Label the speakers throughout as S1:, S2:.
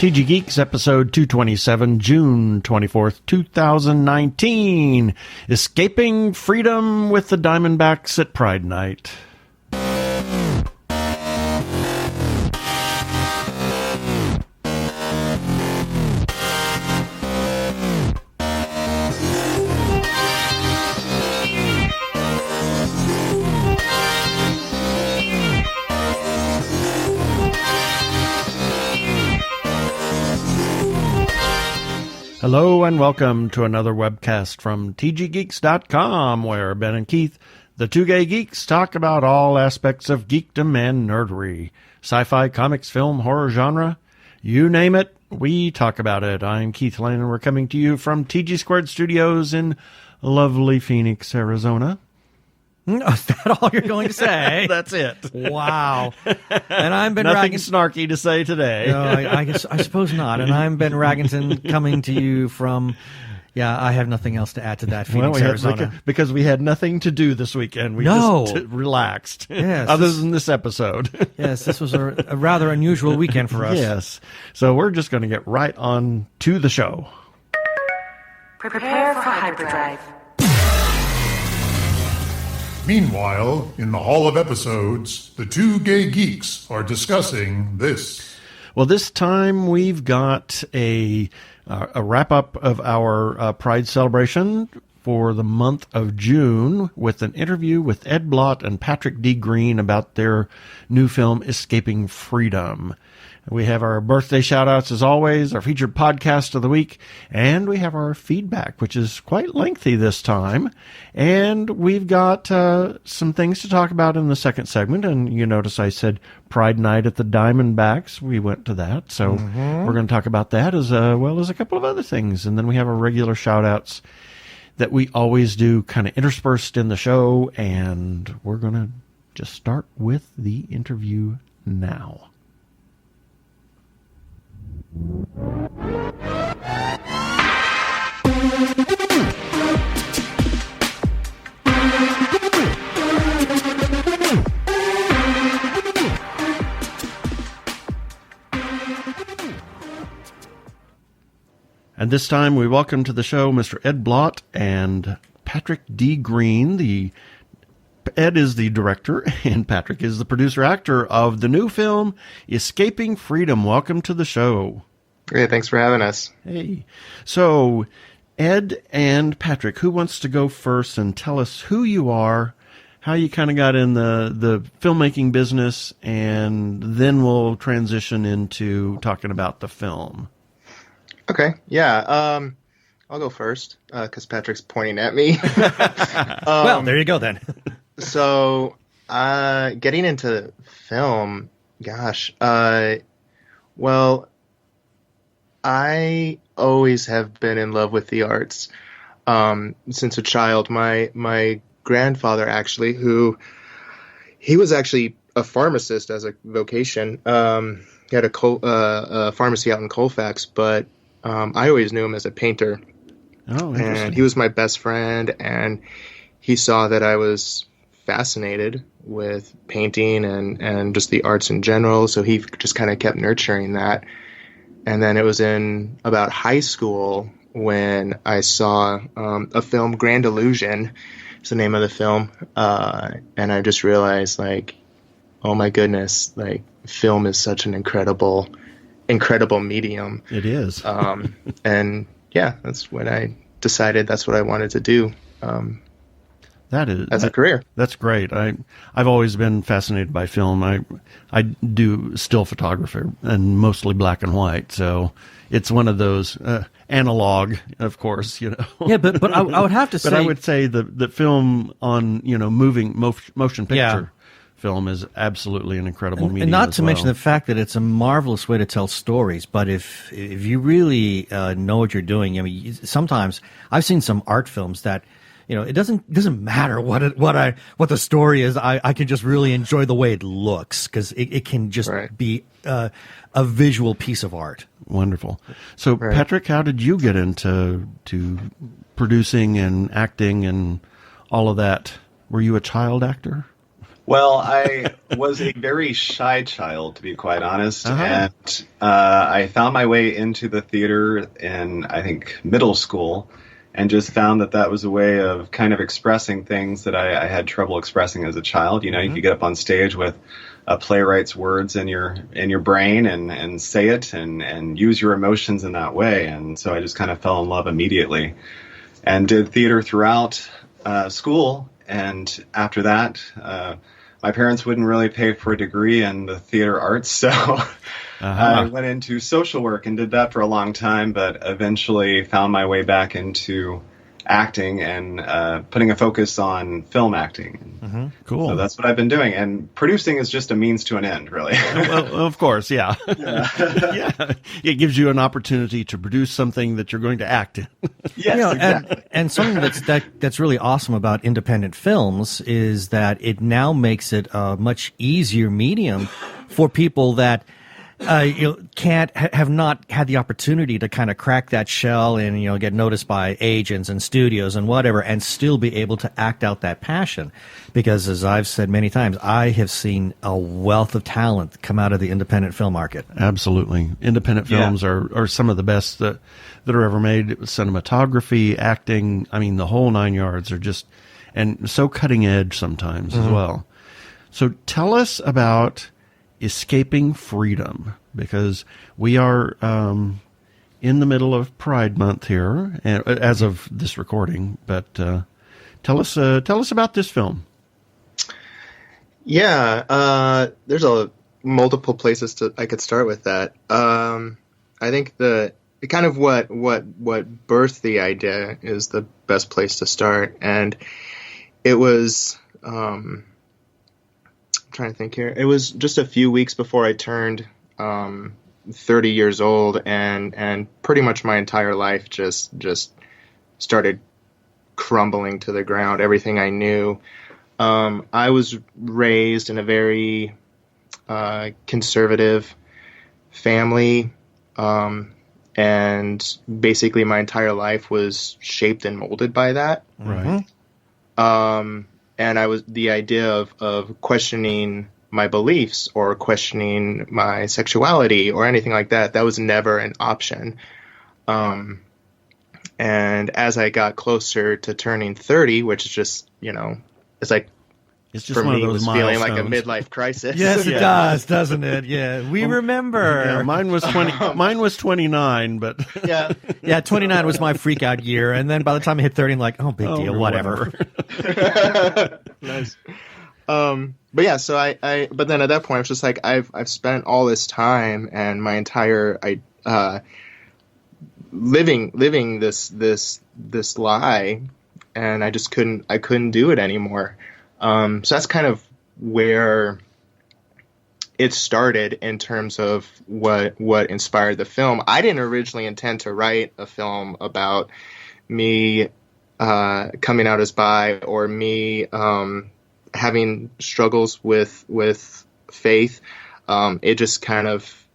S1: TG Geeks, episode 227, June 24th, 2019. Escaping Freedom with the Diamondbacks at Pride Night. Hello and welcome to another webcast from tggeeks.com, where Ben and Keith, the Two Gay Geeks, talk about all aspects of geekdom and nerdery. Sci-fi, comics, film, horror genre, you name it, we talk about it. I'm Keith Lane and we're coming to you from TG Squared Studios in lovely Phoenix, Arizona.
S2: Is that all you're going to say?
S1: That's it.
S2: Wow. And I'm Ben
S1: Nothing
S2: Raggington.
S1: snarky to say today.
S2: No, I suppose not. And I'm Ben Raggington coming to you from, I have nothing else to add to that, Phoenix, Arizona.
S1: Because we had nothing to do this weekend. We just relaxed.
S2: Yes.
S1: Other than this episode.
S2: Yes, this was a rather unusual weekend for us.
S1: Yes. So we're just going to get right on to the show.
S3: Prepare for hyperdrive.
S4: Meanwhile, in the Hall of Episodes, the Two Gay Geeks are discussing this.
S1: Well, this time we've got a wrap-up of our Pride celebration for the month of June with an interview with Edd Blott and Patrick D. Green about their new film, Escaping Freedom. We have our birthday shout-outs, as always, our featured podcast of the week, and we have our feedback, which is quite lengthy this time. And we've got some things to talk about in the second segment, and you notice I said Pride Night at the Diamondbacks. We went to that, so we're going to talk about that as well as a couple of other things. And then we have our regular shout-outs that we always do kind of interspersed in the show, and we're going to just start with the interview now. And this time we welcome to the show Mr. Edd Blott and Patrick D. Green. Ed is the director and Patrick is the producer-actor of the new film, Escaping Freedom. Welcome to the show.
S5: Great, thanks for having us.
S1: Hey. So, Ed and Patrick, who wants to go first and tell us who you are, how you kind of got in the filmmaking business, and then we'll transition into talking about the film.
S5: Okay, yeah. I'll go first because Patrick's pointing at me.
S2: Well, there you go then.
S5: So, getting into film, gosh, well, I always have been in love with the arts since a child. My grandfather, actually, he was actually a pharmacist as a vocation. He had a pharmacy out in Colfax, but I always knew him as a painter.
S1: Oh,
S5: and he was my best friend, and he saw that I was fascinated with painting and just the arts in general, so he just kind of kept nurturing that. And then it was in about high school when I saw a film, Grand Illusion is the name of the film, and I just realized, like, oh my goodness, like, film is such an incredible medium.
S1: It is.
S5: And yeah, that's when I decided that's what I wanted to do. As a career.
S1: That's great. I've always been fascinated by film. I do still photography and mostly black and white, so it's one of those analog, of course, you know.
S2: Yeah, but I would have to say,
S1: but I would say the film on moving motion picture film is absolutely an incredible medium.
S2: And not to mention the fact that it's a marvelous way to tell stories. But if you really know what you're doing, I mean, sometimes I've seen some art films that, you know, it doesn't matter what the story is. I can just really enjoy the way it looks because it can just be a visual piece of art.
S1: Wonderful. So, Patrick, how did you get into producing and acting and all of that? Were you a child actor?
S3: Well, I was a very shy child, to be quite honest,
S1: Uh-huh.
S3: and I found my way into the theater in, I think, middle school, and just found that that was a way of kind of expressing things that I had trouble expressing as a child. You know, you could get up on stage with a playwright's words in your brain and say it and use your emotions in that way, and so I just kind of fell in love immediately, and did theater throughout school, and after that. My parents wouldn't really pay for a degree in the theater arts, so I went into social work and did that for a long time, but eventually found my way back into acting and putting a focus on film acting.
S1: Cool.
S3: So that's what I've been doing, and producing is just a means to an end, really.
S1: Well, of course, yeah. Yeah. It gives you an opportunity to produce something that you're going to act in.
S3: Yes, exactly.
S2: and something that's really awesome about independent films is that it now makes it a much easier medium for people that have not had the opportunity to kind of crack that shell and get noticed by agents and studios and whatever, and still be able to act out that passion. Because as I've said many times, I have seen a wealth of talent come out of the independent film market.
S1: Absolutely. Independent films are some of the best that are ever made. Cinematography, acting, I mean, the whole nine yards are just, and so cutting edge sometimes as well. So tell us about Escaping Freedom, because we are in the middle of Pride Month here, as of this recording. But tell us about this film.
S5: Yeah, there's multiple places I could start with that. I think the kind of what birthed the idea is the best place to start, and it was. Trying to think here. It was just a few weeks before I turned 30 years old, and pretty much my entire life just started crumbling to the ground. Everything I knew. I was raised in a very conservative family, and basically my entire life was shaped and molded by that.
S1: Right.
S5: And the idea of questioning my beliefs or questioning my sexuality or anything like that was never an option. And as I got closer to turning 30, which is just, it's like,
S1: It's just
S5: for
S1: one
S5: me,
S1: of
S5: it
S1: those
S5: was feeling like a
S1: milestones.
S5: midlife crisis.
S2: Yes, it does, doesn't it? Yeah, we remember.
S1: Yeah, mine was 20. Mine was 29, but
S5: Yeah.
S2: Yeah, 29 was my freak out year, and then by the time I hit 30, I'm like, oh, big deal, whatever.
S5: Nice. But yeah, so but then at that point, I was just like, I've spent all this time and my entire, living this lie, and I just couldn't do it anymore. So that's kind of where it started in terms of what inspired the film. I didn't originally intend to write a film about me coming out as bi, or me having struggles with faith. It just kind of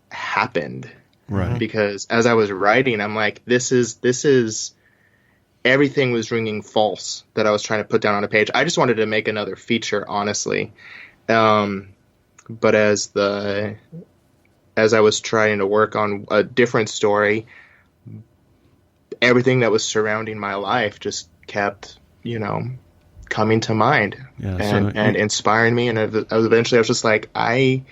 S5: happened,
S1: right.
S5: because as I was writing, I'm like, this is everything was ringing false that I was trying to put down on a page. I just wanted to make another feature, honestly. But as I was trying to work on a different story, everything that was surrounding my life just kept, coming to mind, and inspiring me. And eventually I was just like, I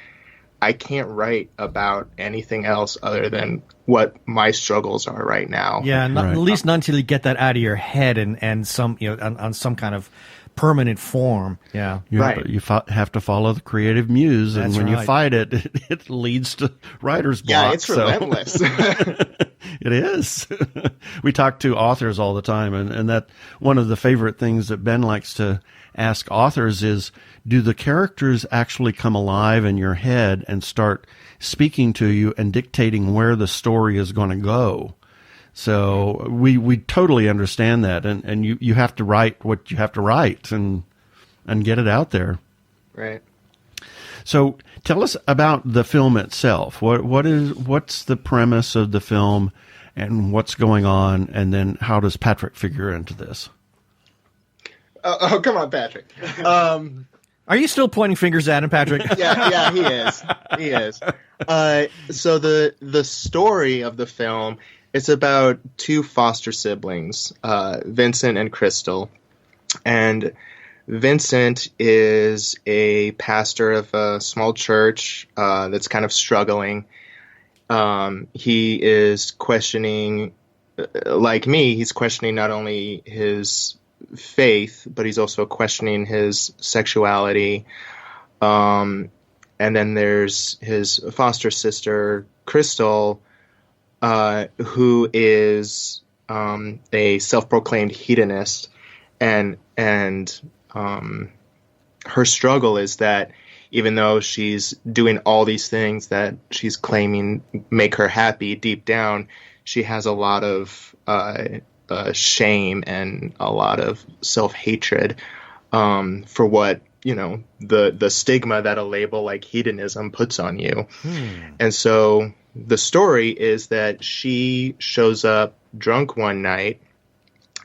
S5: can't write about anything else other than what my struggles are right now.
S2: Yeah, at least not until you get that out of your head and some, on some kind of permanent form. Yeah.
S1: You have to follow the creative muse, and
S2: That's
S1: when you
S2: right.
S1: fight it, it leads to writer's block.
S5: Yeah, it's relentless.
S1: It is. We talk to authors all the time, and that one of the favorite things that Ben likes to ask authors is, do the characters actually come alive in your head and start speaking to you and dictating where the story is going to go? So we totally understand that, and you have to write what you have to write and get it out there.
S5: Right.
S1: So tell us about the film itself. What's the premise of the film, and what's going on, and then how does Patrick figure into this?
S5: Oh, come on, Patrick.
S2: Are you still pointing fingers at him, Patrick?
S5: Yeah, he is. He is. So the story of the film, it's about two foster siblings, Vincent and Crystal. And Vincent is a pastor of a small church that's kind of struggling. He is questioning, like me, he's questioning not only his faith, but he's also questioning his sexuality. And then there's his foster sister, Crystal, who is a self-proclaimed hedonist, and her struggle is that even though she's doing all these things that she's claiming make her happy, deep down, she has a lot of shame and a lot of self-hatred for what, the stigma that a label like hedonism puts on you. And so the story is that she shows up drunk one night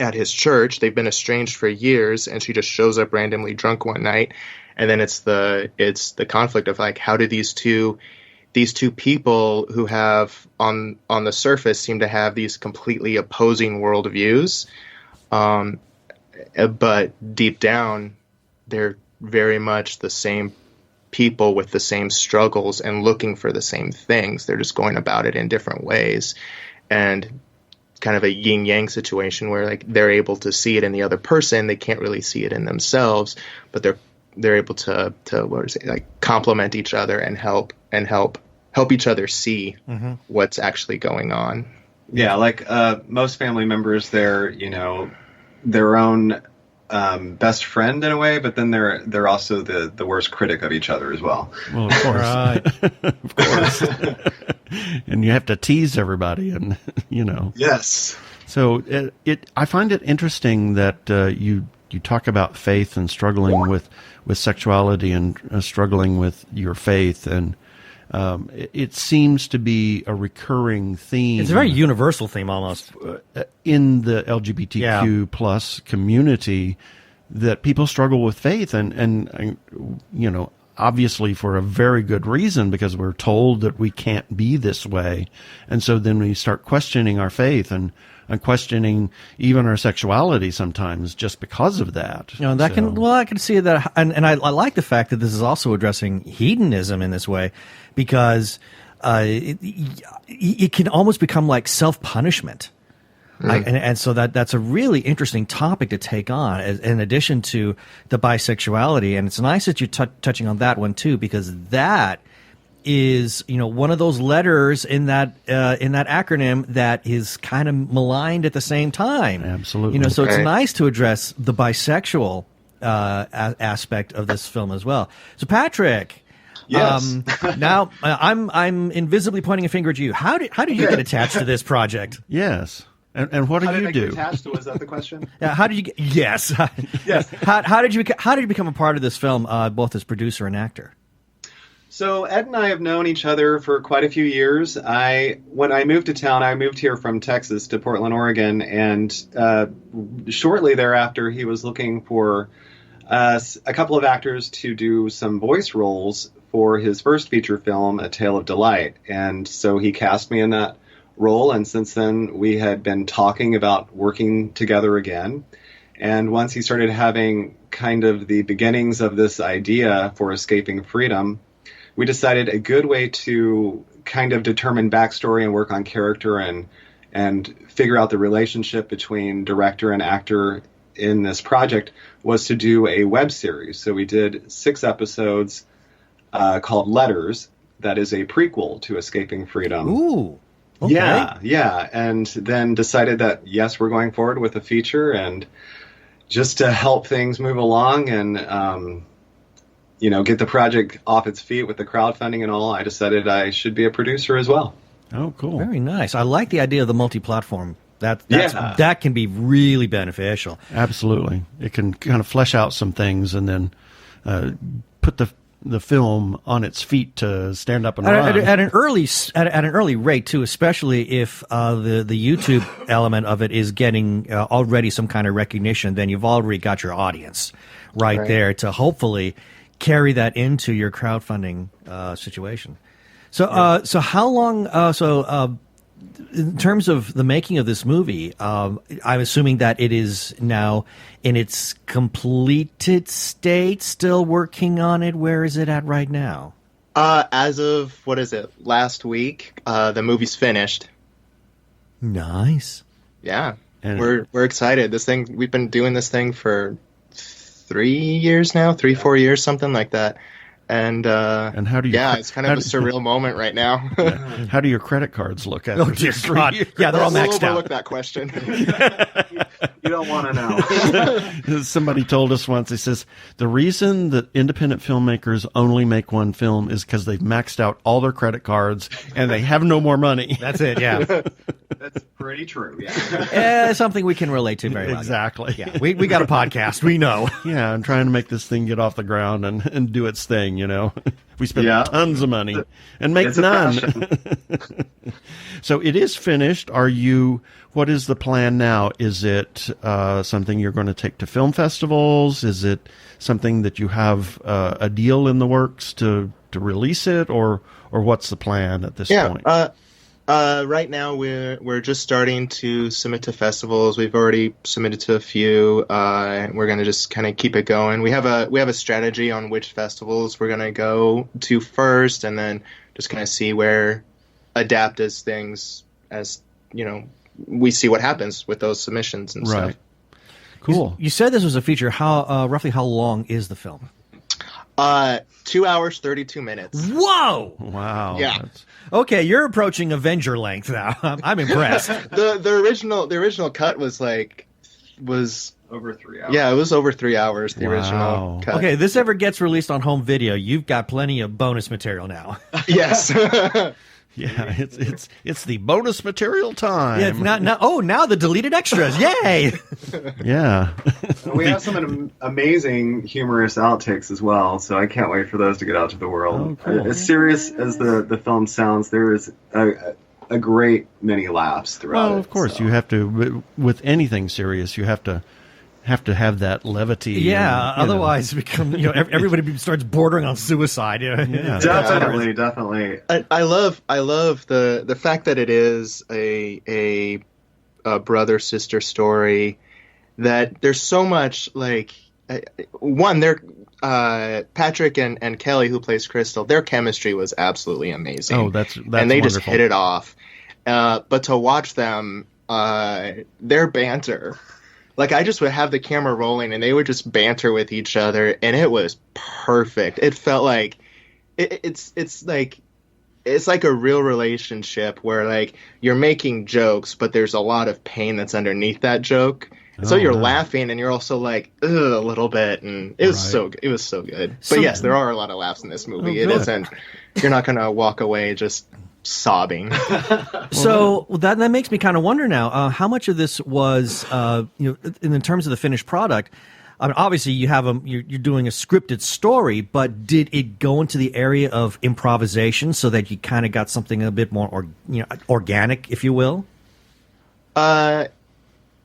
S5: at his church. They've been estranged for years, and she just shows up randomly drunk one night. And then it's the conflict of like, how do these two people who have on the surface seem to have these completely opposing worldviews, but deep down they're very much the same people with the same struggles and looking for the same things. They're just going about it in different ways, and kind of a yin yang situation where like they're able to see it in the other person, they can't really see it in themselves, but they're able to complement each other and help each other see what's actually going on.
S3: Yeah, like most family members, they're their own best friend in a way, but then they're also the worst critic of each other as well.
S1: Well, of course,
S2: Right.
S1: of course, and you have to tease everybody, and
S3: Yes.
S1: So I find it interesting that you talk about faith and struggling with sexuality and struggling with your faith, and it seems to be a recurring theme.
S2: It's a very universal theme almost.
S1: In the LGBTQ plus community, that people struggle with faith, and obviously for a very good reason, because we're told that we can't be this way, and so then we start questioning our faith and questioning even our sexuality sometimes just because of that.
S2: I can see that, and I like the fact that this is also addressing hedonism in this way, because it can almost become like self-punishment. And so that's a really interesting topic to take on, in addition to the bisexuality. And it's nice that you're touching on that one too, because that is one of those letters in that acronym that is kind of maligned at the same time.
S1: Absolutely.
S2: So it's nice to address the bisexual aspect of this film as well. So Patrick.
S3: Yes.
S2: Now I'm invisibly pointing a finger at you. How did you get attached to this project?
S1: Yes. And what do you do?
S3: Attached to, was that the question?
S2: Yeah. How did you get? Yes.
S3: Yes.
S2: How did you become a part of this film, both as producer and actor?
S3: So Ed and I have known each other for quite a few years. When I moved to town, I moved here from Texas to Portland, Oregon, and shortly thereafter, he was looking for a couple of actors to do some voice roles for his first feature film, A Tale of Delight. And so he cast me in that role, and since then we had been talking about working together again. And once he started having kind of the beginnings of this idea for Escaping Freedom, we decided a good way to kind of determine backstory and work on character and figure out the relationship between director and actor in this project was to do a web series. So we did 6 episodes called Letters. That is a prequel to Escaping Freedom.
S2: Ooh. Okay.
S3: Yeah. And then decided that, yes, we're going forward with a feature, and just to help things move along and, get the project off its feet with the crowdfunding and all, I decided I should be a producer as well.
S1: Oh, cool.
S2: Very nice. I like the idea of the multi-platform. That can be really beneficial.
S1: Absolutely. It can kind of flesh out some things and then put the film on its feet to stand up and run
S2: at an early rate too, especially if the YouTube element of it is getting already some kind of recognition. Then you've already got your audience right there to hopefully carry that into your crowdfunding situation. So, so how long? In terms of the making of this movie, I'm assuming that it is now in its completed state, still working on it. Where is it at right now?
S5: As of, what is it, last week, the movie's finished.
S2: Nice.
S5: Yeah.
S1: And
S5: we're excited. We've been doing this thing for 3 years now, 4 years, something like that. And
S1: how do you?
S5: Yeah, it's kind of a surreal moment right now.
S1: How do your credit cards look after
S2: Oh dear
S1: 3
S2: God!
S1: years?
S2: Yeah, they're all maxed
S5: Overlook
S2: out.
S5: that question.
S3: You don't want to know.
S1: Somebody told us once, he says, the reason that independent filmmakers only make one film is because they've maxed out all their credit cards and they have no more money.
S2: That's it. Yeah,
S3: That's pretty true. Yeah.
S2: something we can relate to very well.
S1: Exactly.
S2: Yeah, we got a podcast. We know.
S1: Yeah, I'm trying to make this thing get off the ground and do its thing, you know. We spend
S3: Yeah.
S1: tons of money and make
S3: It's a
S1: none.
S3: passion.
S1: So it is finished. What is the plan now? Is it something you're going to take to film festivals? Is it something that you have a deal in the works to release it, or what's the plan at this point?
S5: Right now we're just starting to submit to festivals. We've already submitted to a few. We're going to just kind of keep it going. We have a strategy on which festivals we're going to go to first, and then just kind of see where adapt as things as we see what happens with those submissions and
S1: Right.
S5: stuff.
S1: Cool.
S2: You said this was a feature. How roughly how long is the film?
S5: 2 hours 32 minutes.
S2: Whoa!
S1: Wow.
S5: Yeah.
S1: That's-
S2: Okay, you're approaching Avenger length now. I'm impressed.
S5: The original cut was
S3: Over 3 hours.
S5: yeah, it was over 3 hours. The
S1: Wow.
S5: original cut.
S2: Okay, this ever gets released on home video, you've got plenty of bonus material now.
S5: Yes.
S1: Yeah, it's the bonus material time.
S2: Yeah, now the deleted extras. Yay!
S1: Yeah.
S3: We have some amazing humorous outtakes as well, so I can't wait for those to get out to the world.
S1: Oh, cool.
S3: As serious as the film sounds, there is a great many laughs throughout it.
S1: Well, of course,
S3: so.
S1: you have to, with anything serious, you have to have that levity.
S2: Yeah,
S1: and, you know.
S2: otherwise become everybody starts bordering on suicide.
S1: Yeah.
S3: Definitely.
S5: I love the fact that it is a brother sister story. That there's so much Patrick and Kelly, who plays Crystal, their chemistry was absolutely amazing.
S1: Oh, that's
S5: and they
S1: wonderful.
S5: just hit it off. But to watch them, their banter. I just would have the camera rolling and they would just banter with each other, and it was perfect. It felt like it's like a real relationship where you're making jokes, but there's a lot of pain that's underneath that joke. So you're laughing and you're also ugh, a little bit, and it was
S1: Right.
S5: it was so good.
S2: So-
S5: But yes, there are a lot of laughs in this movie. It
S1: good.
S5: isn't. You're not gonna walk away just sobbing.
S2: So that makes me kind of wonder now, how much of this was, in terms of the finished product. I mean, obviously, you're doing a scripted story, but did it go into the area of improvisation so that you kind of got something a bit more, organic, if you will?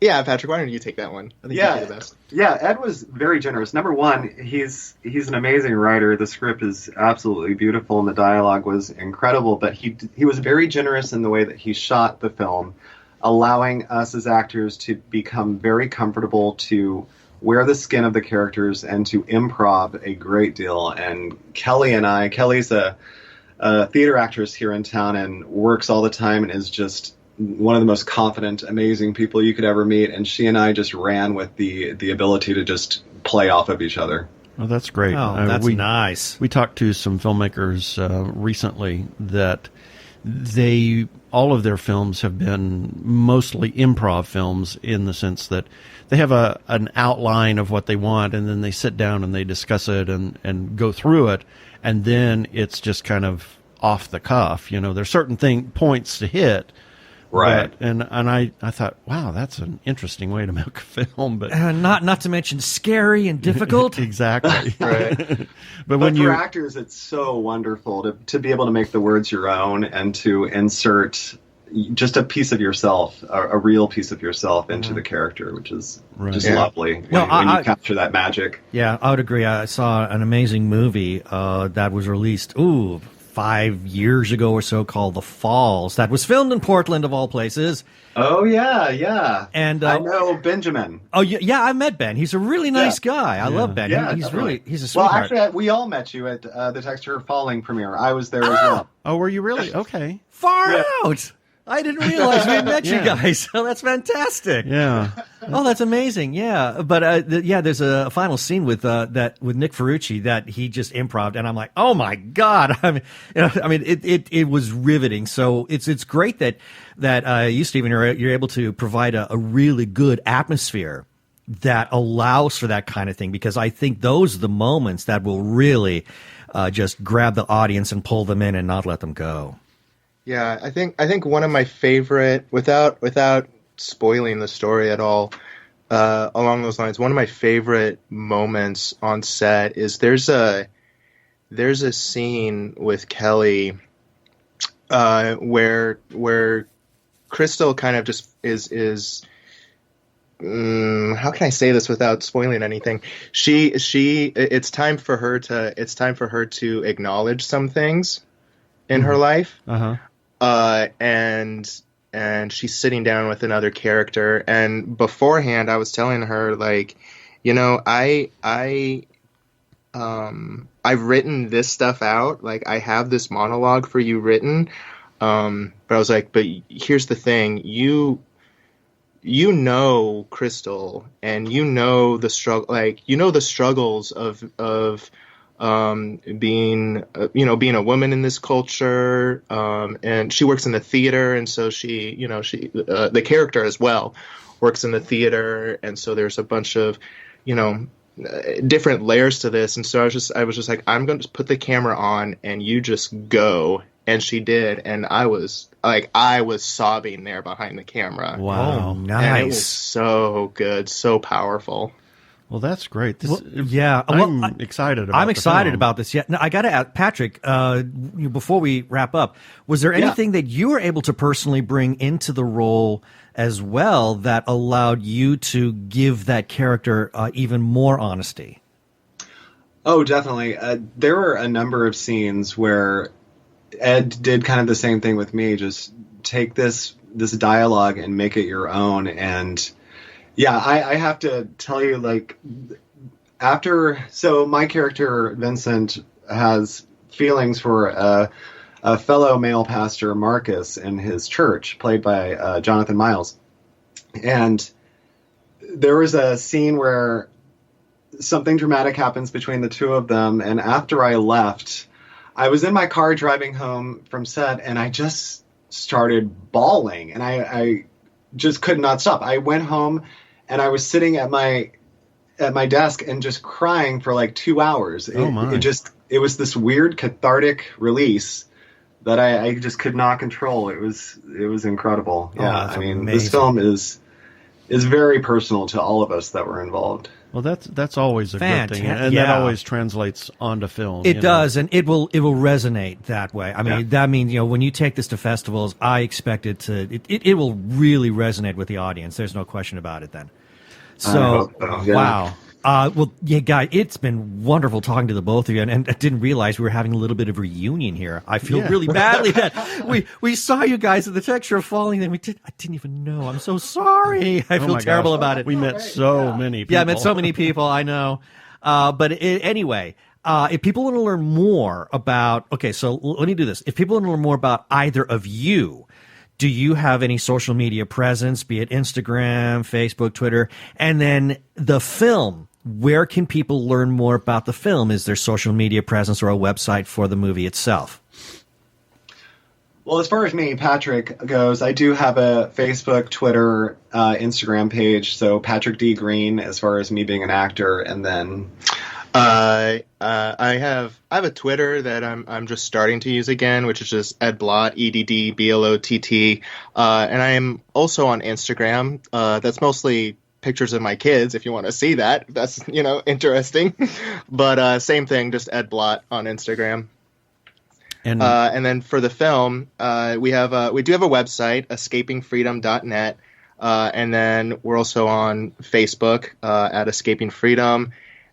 S5: Yeah, Patrick, why don't you take that one? I think you'd be the best.
S3: Yeah, Ed was very generous. Number one, he's an amazing writer. The script is absolutely beautiful, and the dialogue was incredible. But he was very generous in the way that he shot the film, allowing us as actors to become very comfortable, to wear the skin of the characters, and to improv a great deal. And Kelly's a theater actress here in town and works all the time and is just one of the most confident, amazing people you could ever meet, and she and I just ran with the ability to just play off of each other.
S1: Oh, that's great.
S2: Oh, that's nice.
S1: We talked to some filmmakers recently that all of their films have been mostly improv films, in the sense that they have an outline of what they want, and then they sit down and they discuss it and go through it, and then it's just kind of off the cuff. There's certain points to hit.
S3: Right.
S1: But, and I thought, wow, that's an interesting way to make a film. But
S2: Not to mention scary and difficult.
S1: exactly.
S5: Right.
S1: But when
S3: for actors, it's so wonderful to be able to make the words your own and to insert just a piece of yourself, a real piece of yourself into the character, which is just lovely when you capture that magic.
S2: Yeah, I would agree. I saw an amazing movie that was released 5 years ago or so called The Falls, that was filmed in Portland of all places.
S3: Oh yeah.
S2: And
S3: I know Benjamin.
S2: Oh yeah, I met Ben. He's a really nice guy. I love Ben.
S3: Yeah,
S2: he's a sweetheart.
S3: Well, actually, we all met you at the Texture Falling premiere. I was there as well.
S1: Oh, were you really? Okay.
S2: Far out. I didn't realize we had met you guys. Oh, that's fantastic.
S1: Yeah.
S2: Oh, that's amazing. Yeah, but there's a final scene with Nick Ferrucci that he just improv, and I'm like, oh my god. It was riveting. So it's great that you, Stephen, you're able to provide a really good atmosphere that allows for that kind of thing, because I think those are the moments that will really just grab the audience and pull them in and not let them go.
S5: Yeah, I think one of my favorite, without spoiling the story at all, along those lines, one of my favorite moments on set is there's a scene with Kelly where Crystal kind of just is how can I say this without spoiling anything? It's time for her to acknowledge some things in her life.
S1: Uh-huh.
S5: And she's sitting down with another character, and beforehand I was telling her, like, I've written this stuff out, like I have this monologue for you written, but I was like, but here's the thing, you know Crystal, and the struggle, like, the struggles of being a woman in this culture, and she works in the theater, and so she the character as well works in the theater, and so there's a bunch of different layers to this, and so I was just like, I'm going to put the camera on and you just go, and she did, and I was sobbing there behind the camera.
S2: Wow, nice.
S5: And it was so good, so powerful.
S1: Well, that's great.
S2: I'm
S1: excited about
S2: I'm excited
S1: film.
S2: about this. Yeah. Now, I got to ask, Patrick, before we wrap up, was there anything that you were able to personally bring into the role as well that allowed you to give that character even more honesty?
S3: Oh, definitely. There were a number of scenes where Ed did kind of the same thing with me. Just take this dialogue and make it your own. And yeah, I have to tell you, like, so my character, Vincent, has feelings for a fellow male pastor, Marcus, in his church, played by Jonathan Miles. And there was a scene where something dramatic happens between the two of them. And after I left, I was in my car driving home from set, and I just started bawling, and I just could not stop. I went home, and I was sitting at my desk and just crying for like 2 hours. It was this weird cathartic release that I just could not control. It was incredible. Yeah, I mean, amazing. This film is very personal to all of us that were involved.
S1: Well, that's always a good thing, and that always translates onto film.
S2: It does, and it will resonate that way. I mean, that means when you take this to festivals, I expect it will really resonate with the audience. There's no question about it. Then, so wow. Well, yeah, Guy, it's been wonderful talking to the both of you, and I didn't realize we were having a little bit of a reunion here. I feel really badly that we saw you guys at the Texture of Falling, and I didn't even know. I'm so sorry. I feel terrible about it.
S1: We met so many people.
S2: Yeah, I met so many people, I know. But anyway, if people want to learn more about, so let me do this. If people want to learn more about either of you, do you have any social media presence, be it Instagram, Facebook, Twitter, and then the film? Where can people learn more about the film? Is there social media presence or a website for the movie itself?
S3: Well, as far as me, Patrick, goes, I do have a Facebook, Twitter, Instagram page. So Patrick D. Green, as far as me being an actor, and then
S5: I have a Twitter that I'm just starting to use again, which is just Edd Blott, EDDBLOTT, and I am also on Instagram. That's mostly pictures of my kids, if you want to see that. That's interesting. But same thing, just Edd Blott on Instagram.
S1: And
S5: then for the film, we do have a website, escapingfreedom.net. And then we're also on Facebook at Escaping Freedom.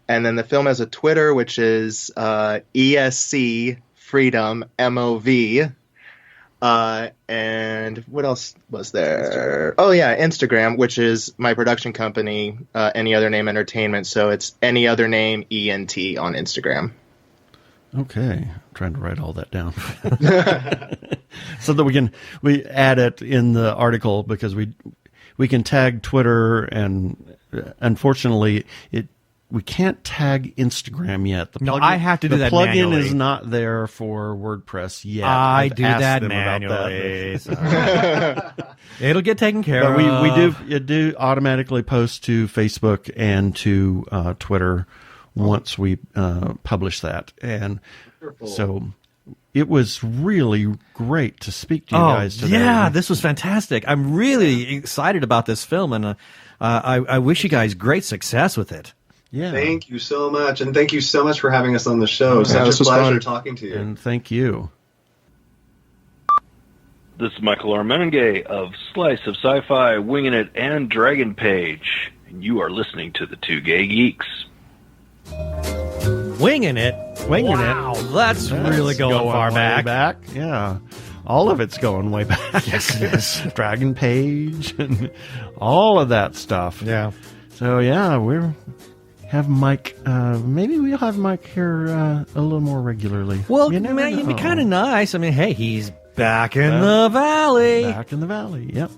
S5: And then the film has a Twitter, which is ESC Freedom MOV. And what else was there? Oh, yeah, Instagram, which is my production company, Any Other Name Entertainment. So it's Any Other Name ENT on Instagram.
S1: Okay, I'm trying to write all that down so that we add it in the article, because we can tag Twitter, and unfortunately we can't tag Instagram yet.
S2: I have to do that manually.
S1: The plugin is not there for WordPress yet.
S2: I
S1: I've
S2: do
S1: asked
S2: that
S1: them
S2: manually.
S1: about that.
S2: It'll get taken care
S1: But
S2: of.
S1: we do automatically post to Facebook and to Twitter once we publish that. And so it was really great to speak to you guys today.
S2: Yeah, this was fantastic. I'm really excited about this film, and I wish you guys great success with it.
S1: Yeah.
S3: Thank you so much, and thank you so much for having us on the show. Such a pleasure talking to you.
S1: And thank you.
S6: This is Michael Armenengay of Slice of Sci-Fi, Winging It, and Dragon Page, and you are listening to the Two Gay Geeks.
S2: Winging it.
S1: Wow,
S2: that's really going far
S1: way
S2: back.
S1: Yeah. All of it's going way back.
S2: Yes.
S1: Dragon Page and all of that stuff.
S2: Yeah.
S1: So, yeah, have Mike. Maybe we'll have Mike here a little more regularly.
S2: Well, it'd be kind of nice. I mean, hey, he's back in the valley.
S1: Back in the valley, yep.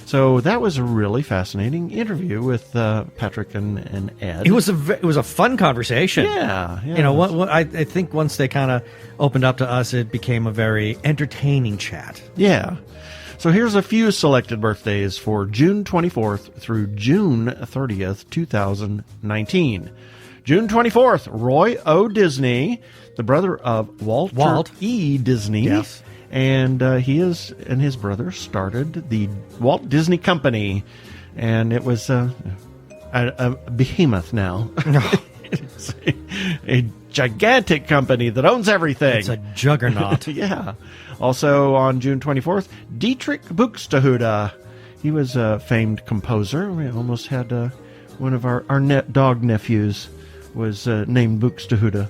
S1: So that was a really fascinating interview with Patrick and Ed.
S2: It was a fun conversation.
S1: Yeah.
S2: You know, I think once they kind of opened up to us, it became a very entertaining chat.
S1: Yeah. So here's a few selected birthdays for June 24th through June 30th, 2019. June 24th, Roy O. Disney, the brother of Walt E. Disney.
S2: Yes.
S1: And he and his brother started the Walt Disney Company. And it was a behemoth now. It's a gigantic company that owns everything.
S2: It's a juggernaut.
S1: Yeah. Also on June 24th, Dietrich Buxtehude. He was a famed composer. We almost had one of our dog nephews was named Buxtehude.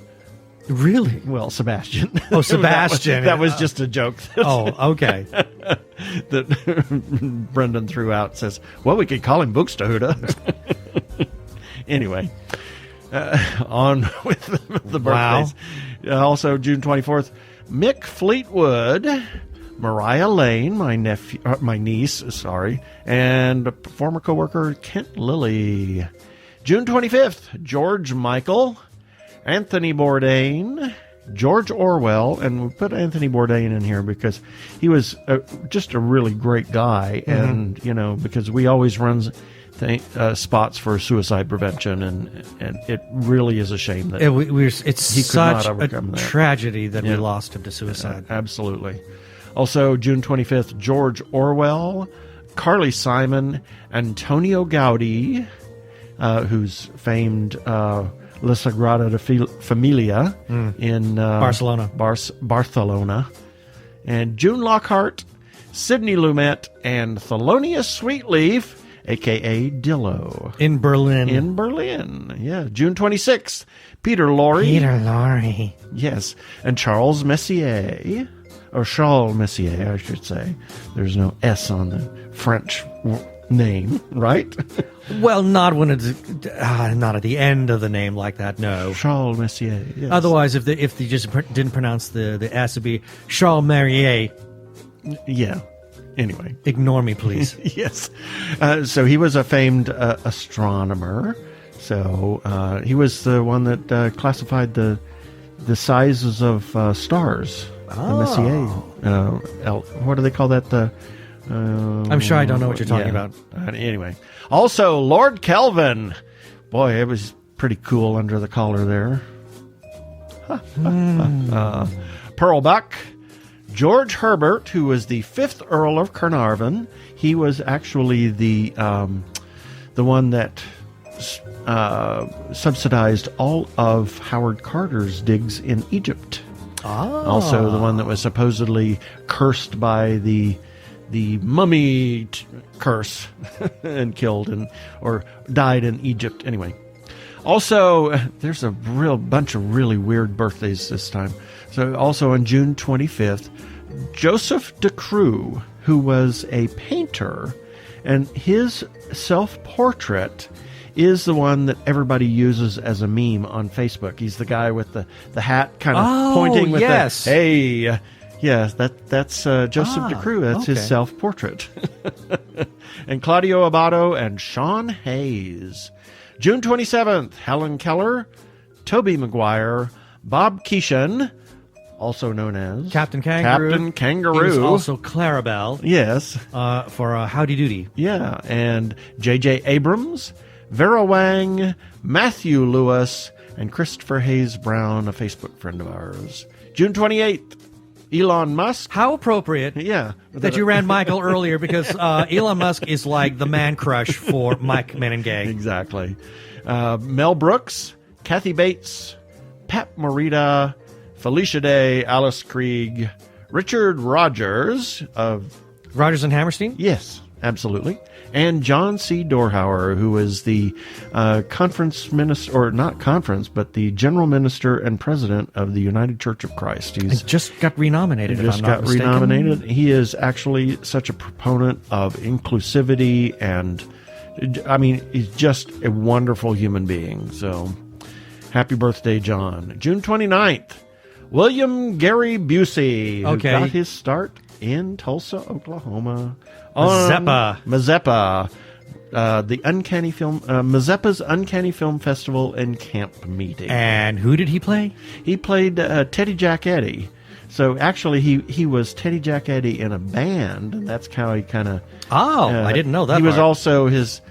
S2: Really?
S1: Well, Sebastian.
S2: Oh, Sebastian.
S1: that was just a joke.
S2: Oh, okay.
S1: That Brendan threw out. Says, well, we could call him Buxtehude. Anyway, on with the birthdays.
S2: Wow.
S1: Also, June 24th, Mick Fleetwood, Mariah Lane, my niece, and former coworker Kent Lilly. June 25th, George Michael, Anthony Bourdain, George Orwell, and we put Anthony Bourdain in here because he was just a really great guy, and because we always run spots for suicide prevention, and it really is a shame that
S2: it's such a tragedy that we lost him to suicide.
S1: Absolutely. Also, June 25th, George Orwell, Carly Simon, Antonio Gaudi, who's famed La Sagrada Familia in
S2: Barcelona.
S1: Barcelona. And June Lockhart, Sidney Lumet, and Thelonious Sweetleaf, a.k.a. Dillo.
S2: In Berlin.
S1: Yeah. June 26th, Peter Lorre. Yes. And Charles Messier. Or Charles Messier, I should say. There's no S on the French name, right?
S2: Well, not when it's not at the end of the name like that. No,
S1: Charles Messier. Yes.
S2: Otherwise, if they just didn't pronounce the S, it'd be Charles Merrier.
S1: Yeah. Anyway,
S2: ignore me, please.
S1: Yes. So he was a famed astronomer. So he was the one that classified the sizes of stars. The Messier. What do they call that?
S2: I'm sure I don't know what you're talking about.
S1: Anyway. Also, Lord Kelvin. Boy, it was pretty cool under the collar there. Pearl Buck. George Herbert, who was the 5th Earl of Carnarvon. He was actually the one that subsidized all of Howard Carter's digs in Egypt. Also, the one that was supposedly cursed by the mummy curse and killed or died in Egypt. Anyway. Also, there's a real bunch of really weird birthdays this time. So also on June 25th, Joseph DeCrue, who was a painter, and his self-portrait is the one that everybody uses as a meme on Facebook. He's the guy with the hat kind of pointing with
S2: yes.
S1: the, hey, yes, that's Joseph DeCrue. That's his self-portrait. And Claudio Abbado and Sean Hayes. June 27th, Helen Keller, Tobey Maguire, Bob Keeshan, also known as
S2: Captain Kangaroo.
S1: Captain Kangaroo.
S2: He was also Clarabelle.
S1: Yes.
S2: For Howdy Doody.
S1: Yeah, and J.J. Abrams, Vera Wang, Matthew Lewis, and Christopher Hayes Brown, a Facebook friend of ours. June 28th, Elon Musk.
S2: How appropriate.
S1: Yeah.
S2: That you ran Michael earlier, because Elon Musk is like the man crush for Mike Meningay.
S1: Exactly. Mel Brooks, Kathy Bates, Pat Morita, Felicia Day, Alice Krieg, Richard Rogers of
S2: Rogers and Hammerstein?
S1: Yes, absolutely. And John C. Dorhauer, who is the conference minister, or not conference, but the general minister and president of the United Church of Christ.
S2: He just got renominated, if I'm not mistaken.
S1: Renominated. He is actually such a proponent of inclusivity, and I mean, he's just a wonderful human being. So, happy birthday, John. June 29th, William Gary Busey, who got his start in Tulsa, Oklahoma. Mazeppa, the Uncanny Film, Mazeppa's Uncanny Film Festival and Camp Meeting.
S2: And who did he play?
S1: He played Teddy Jack Eddy. So actually, he was Teddy Jack Eddy in a band, and that's how he kind of.
S2: I didn't know that.
S1: He was also his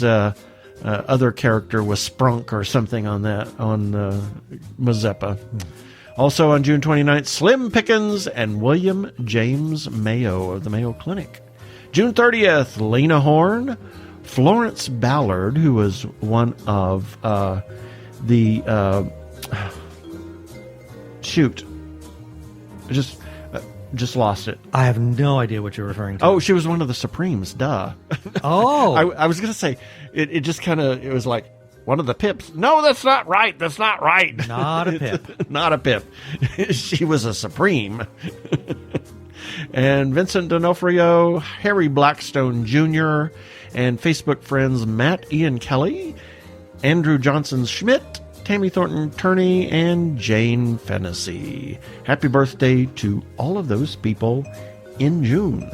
S1: other character was Sprunk or something on Mazeppa. Also on June 29th, Slim Pickens and William James Mayo of the Mayo Clinic. June 30th, Lena Horne, Florence Ballard, who was one of just lost it.
S2: I have no idea what you're referring to.
S1: Oh, she was one of the Supremes, duh.
S2: Oh.
S1: I was going to say, it just kind of, it was like, one of the Pips. No, that's not right. That's not right.
S2: Not a Pip.
S1: Not a Pip. She was a Supreme. And Vincent D'Onofrio, Harry Blackstone Jr., and Facebook friends Matt Ian Kelly, Andrew Johnson Schmidt, Tammy Thornton Turney, and Jane Fennessy. Happy birthday to all of those people in June.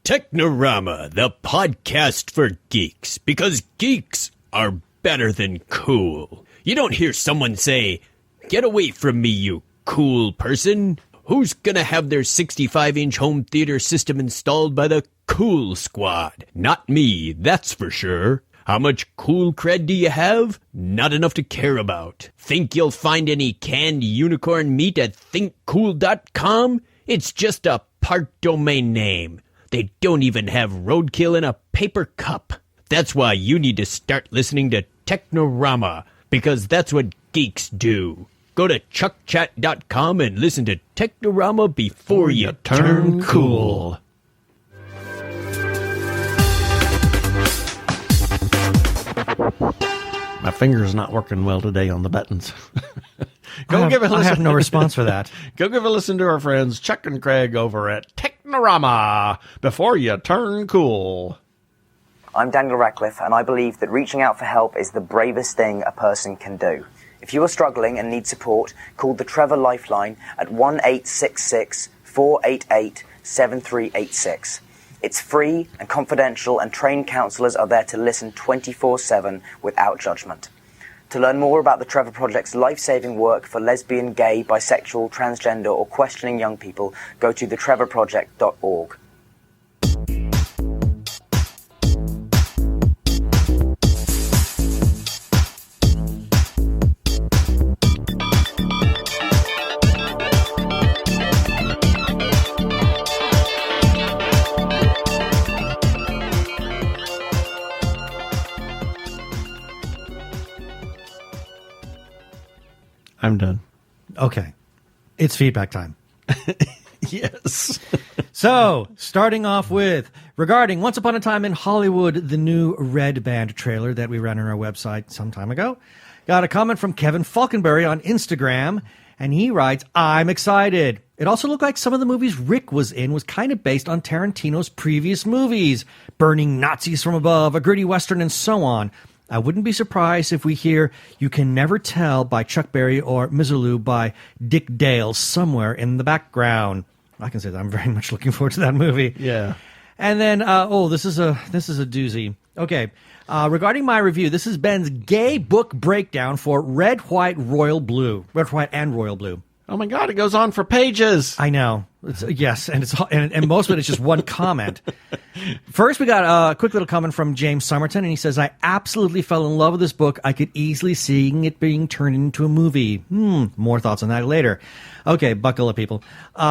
S7: Technorama, the podcast for geeks, because geeks are better than cool. You don't hear someone say, "Get away from me, you cool person." Who's gonna have their 65-inch home theater system installed by the Cool Squad? Not me, that's for sure. How much cool cred do you have? Not enough to care about. Think you'll find any canned unicorn meat at thinkcool.com? It's just a part domain name. They don't even have roadkill in a paper cup. That's why you need to start listening to Technorama, because that's what geeks do. Go to chuckchat.com and listen to Technorama before you turn cool.
S1: My finger's not working well today on the buttons.
S2: I have no response for that.
S1: Go give a listen to our friends Chuck and Craig over at Technorama before you turn cool.
S8: I'm Daniel Radcliffe, and I believe that reaching out for help is the bravest thing a person can do. If you are struggling and need support, call the Trevor Lifeline at 1-866-488-7386. It's free and confidential, and trained counsellors are there to listen 24/7 without judgment. To learn more about the Trevor Project's life-saving work for lesbian, gay, bisexual, transgender, or questioning young people, go to thetrevorproject.org.
S1: I'm done.
S2: Okay. It's feedback time.
S1: Yes.
S2: So, starting off with, regarding Once Upon a Time in Hollywood, the new Red Band trailer that we ran on our website some time ago, got a comment from Kevin Falkenberry on Instagram, and he writes, I'm excited. It also looked like some of the movies Rick was in was kind of based on Tarantino's previous movies, Burning Nazis from Above, A Gritty Western, and so on. I wouldn't be surprised if we hear You Can Never Tell by Chuck Berry or Misirlou by Dick Dale somewhere in the background. I can say that I'm very much looking forward to that movie.
S1: Yeah.
S2: And then, this is a doozy. Okay. Regarding my review, this is Ben's gay book breakdown for Red, White, Royal Blue. Red, White, and Royal Blue.
S1: Oh my God, it goes on for pages.
S2: I know. Yes, and most of it is just one comment. First, we got a quick little comment from James Somerton, and he says, I absolutely fell in love with this book. I could easily see it being turned into a movie. More thoughts on that later. Okay, buckle up, people.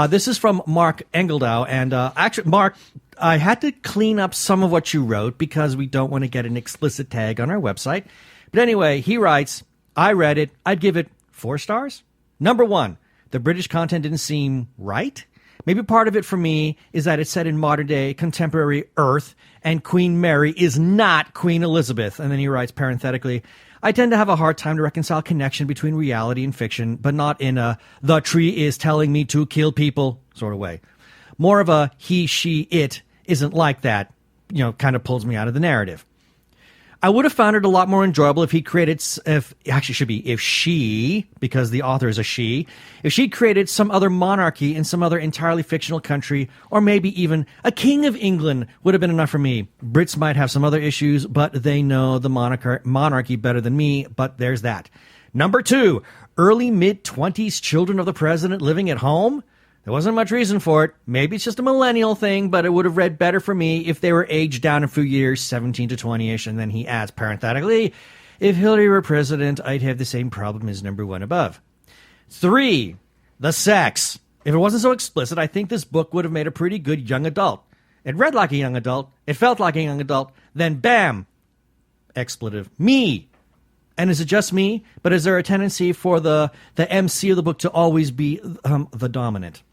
S2: This is from Mark Engeldow, and actually, Mark, I had to clean up some of what you wrote because we don't want to get an explicit tag on our website. But anyway, he writes, I read it. I'd give it 4 stars. Number 1. The British content didn't seem right. Maybe part of it for me is that it's set in modern-day contemporary Earth, and Queen Mary is not Queen Elizabeth. And then he writes parenthetically, I tend to have a hard time to reconcile connection between reality and fiction, but not in a the tree is telling me to kill people sort of way. More of a he, she, it isn't like that, kind of pulls me out of the narrative. I would have found it a lot more enjoyable if if she, because the author is a she, if she created some other monarchy in some other entirely fictional country, or maybe even a king of England would have been enough for me. Brits might have some other issues, but they know the monarchy better than me, but there's that. Number 2, early mid-20s children of the president living at home. There wasn't much reason for it. Maybe it's just a millennial thing, but it would have read better for me if they were aged down a few years, 17 to 20-ish. And then he adds parenthetically, if Hillary were president, I'd have the same problem as number 1 above. 3, the sex. If it wasn't so explicit, I think this book would have made a pretty good young adult. It read like a young adult. It felt like a young adult. Then bam, expletive, me. And is it just me? But is there a tendency for the MC of the book to always be the dominant?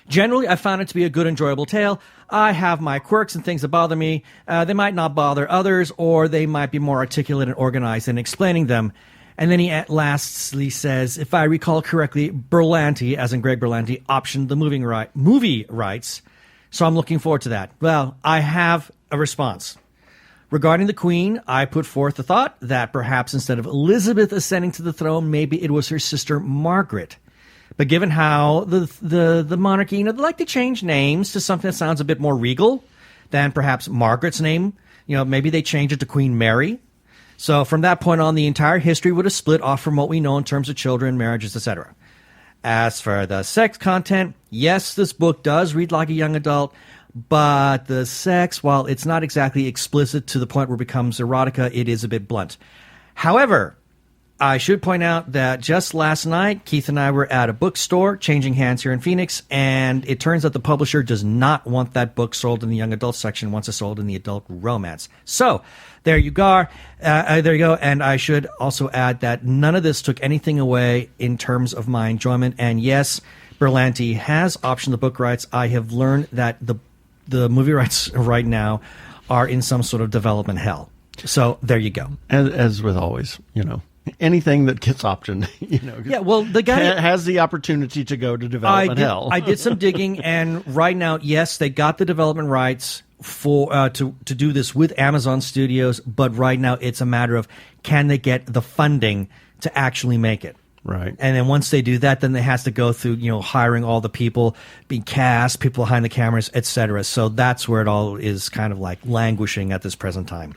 S2: Generally, I found it to be a good, enjoyable tale. I have my quirks and things that bother me. They might not bother others, or they might be more articulate and organized in explaining them. And then he lastly says, if I recall correctly, Berlanti, as in Greg Berlanti, optioned the movie rights. So I'm looking forward to that. Well, I have a response. Regarding the Queen, I put forth the thought that perhaps instead of Elizabeth ascending to the throne, maybe it was her sister Margaret. But given how the monarchy, they like to change names to something that sounds a bit more regal than perhaps Margaret's name. Maybe they change it to Queen Mary. So from that point on, the entire history would have split off from what we know in terms of children, marriages, etc. As for the sex content, yes, this book does read like a young adult, but the sex, while it's not exactly explicit to the point where it becomes erotica, it is a bit blunt. However, I should point out that just last night, Keith and I were at a bookstore changing hands here in Phoenix, and it turns out the publisher does not want that book sold in the young adult section, wants it sold in the adult romance. So there you go. And I should also add that none of this took anything away in terms of my enjoyment. And yes, Berlanti has optioned the book rights. I have learned that the movie rights right now are in some sort of development hell. So there you go.
S1: As with always, anything that gets optioned,
S2: Yeah, well, the guy
S1: has the opportunity to go to development hell.
S2: I did some digging, and right now, yes, they got the development rights for to do this with Amazon Studios, but right now it's a matter of can they get the funding to actually make it.
S1: Right.
S2: And then once they do that, then they has to go through, hiring all the people, being cast, people behind the cameras, etc. So that's where it all is kind of like languishing at this present time.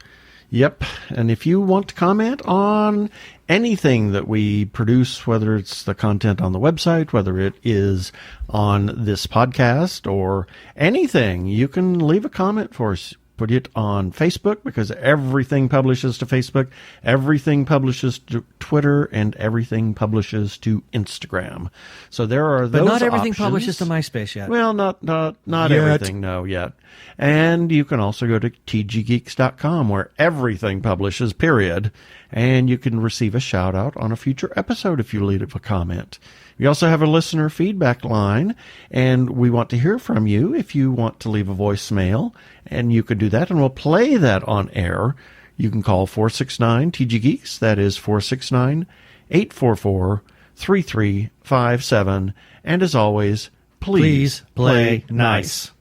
S1: Yep. And if you want to comment on anything that we produce, whether it's the content on the website, whether it is on this podcast or anything, you can leave a comment for us. put it on Facebook because everything publishes to Facebook, everything publishes to Twitter, and everything publishes to Instagram. So there are those
S2: But not everything
S1: options.
S2: publishes to MySpace yet.
S1: Well, not
S2: Yet.
S1: everything, no, yet. And you can also go to tggeeks.com where everything publishes, period. And you can receive a shout out on a future episode if you leave a comment. We also have a listener feedback line, and we want to hear from you if you want to leave a voicemail, and you can do that, and we'll play that on air. You can call 469-TG-GEEKS, that is 469-844-3357, and as always, please play nice.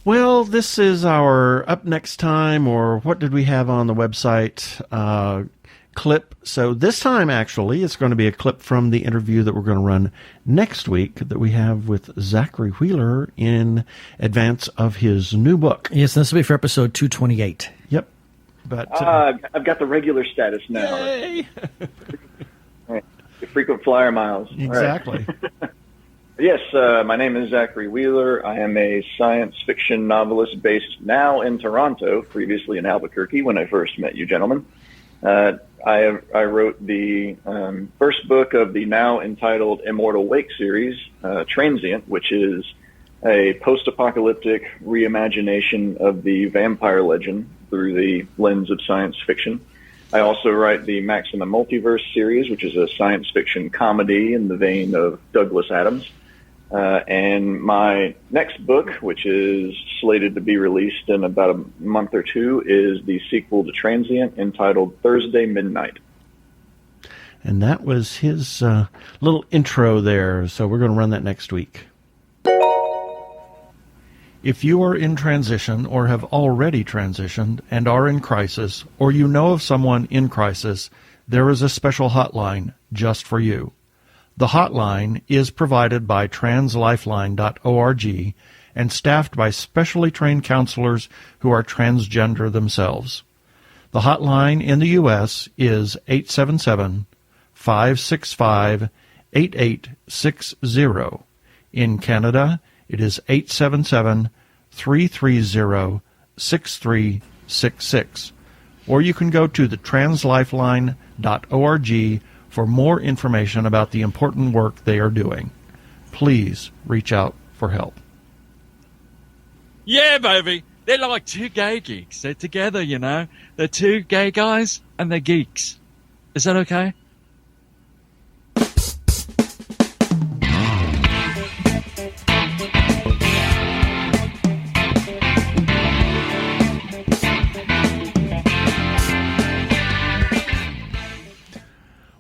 S1: Well, this is our Up Next Time, or what did we have on the website, clip. So this time, actually, it's going to be a clip from the interview that we're going to run next week that we have with Zachary Wheeler in advance of his new book.
S2: Yes, this will be for episode 228.
S1: Yep. But
S9: I've got the regular status now.
S1: Yay!
S9: Right. The frequent flyer miles.
S1: Exactly.
S9: Right. Yes, my name is Zachary Wheeler. I am a science fiction novelist based now in Toronto, previously in Albuquerque when I first met you gentlemen. I wrote the first book of the now entitled Immortal Wake series, Transient, which is a post-apocalyptic reimagination of the vampire legend through the lens of science fiction. I also write the Maximum Multiverse series, which is a science fiction comedy in the vein of Douglas Adams. And my next book, which is slated to be released in about a month or two, is the sequel to Transient entitled Thursday Midnight.
S1: And that was his little intro there, so we're going to run that next week. If you are in transition or have already transitioned and are in crisis, or you know of someone in crisis, there is a special hotline just for you. The hotline is provided by translifeline.org and staffed by specially trained counselors who are transgender themselves. The hotline in the U.S. is 877-565-8860. In Canada, it is 877-330-6366. Or you can go to the translifeline.org for more information about the important work they are doing. Please reach out for help.
S10: Yeah, baby. They're like two gay geeks. They're together, you know. They're two gay guys and they're geeks. Is that okay?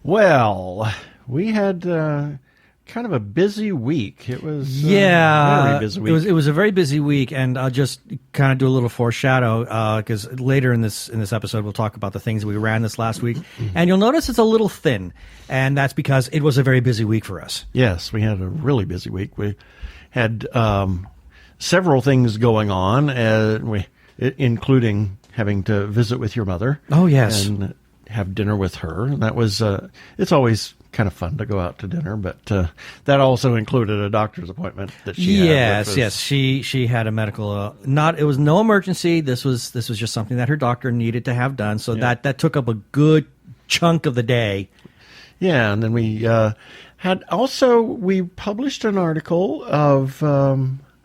S1: Well, we had kind of a busy week. It was a very busy week.
S2: It was a very busy week, and I'll just kind of do a little foreshadow because later in this episode we'll talk about the things we ran this last week, and you'll notice it's a little thin, and that's because it was a very busy week for us.
S1: Yes, we had a really busy week. We had several things going on, including having to visit with your mother.
S2: Oh, yes.
S1: And have dinner with her. And that was, it's always kind of fun to go out to dinner, but that also included a doctor's appointment that she had.
S2: Yes. She had a medical, it was no emergency. This was just something that her doctor needed to have done. So that took up a good chunk of the day.
S1: Yeah. And then we we published an article of,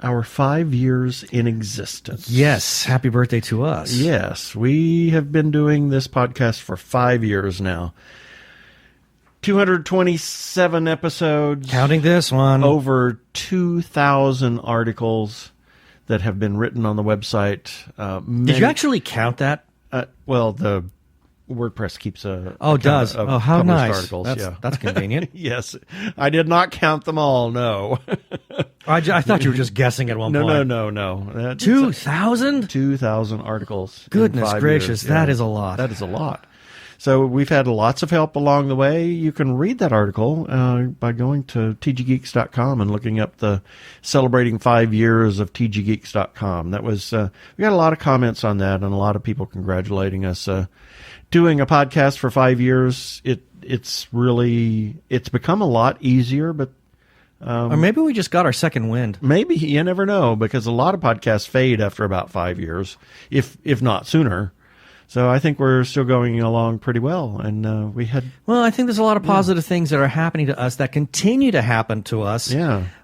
S1: our 5 years in existence.
S2: Yes. Happy birthday to us.
S1: Yes. We have been doing this podcast for 5 years now. 227 episodes.
S2: Counting this one.
S1: Over 2,000 articles that have been written on the website.
S2: Did you actually count that?
S1: Well, the WordPress keeps a
S2: does.
S1: of
S2: how
S1: published
S2: nice.
S1: Articles.
S2: That's convenient.
S1: Yes. I did not count them all, no.
S2: I thought you were just guessing at one point.
S1: No.
S2: 2,000?
S1: 2,000 articles.
S2: Goodness gracious,
S1: years.
S2: that is a lot.
S1: That is a lot. So we've had lots of help along the way. You can read that article by going to tggeeks.com and looking up the celebrating 5 years of tggeeks.com. That was we got a lot of comments on that and a lot of people congratulating us. Doing a podcast for 5 years, it's become a lot easier, but
S2: Or maybe we just got our second wind.
S1: Maybe, you never know, because a lot of podcasts fade after about 5 years, if not sooner. So I think we're still going along pretty well. And
S2: Well, I think there's a lot of positive things that are happening to us that continue to happen to us,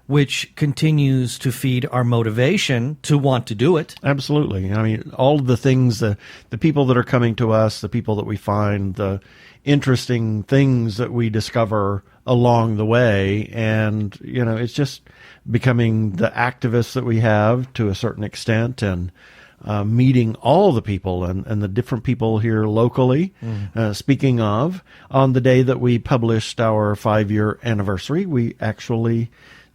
S2: which continues to feed our motivation to want to do it.
S1: Absolutely. I mean, all of the things, the people that are coming to us, the people that we find, the interesting things that we discover along the way. And, it's just becoming the activists that we have to a certain extent, and meeting all the people and the different people here locally. Speaking of, on the day that we published our 5-year anniversary,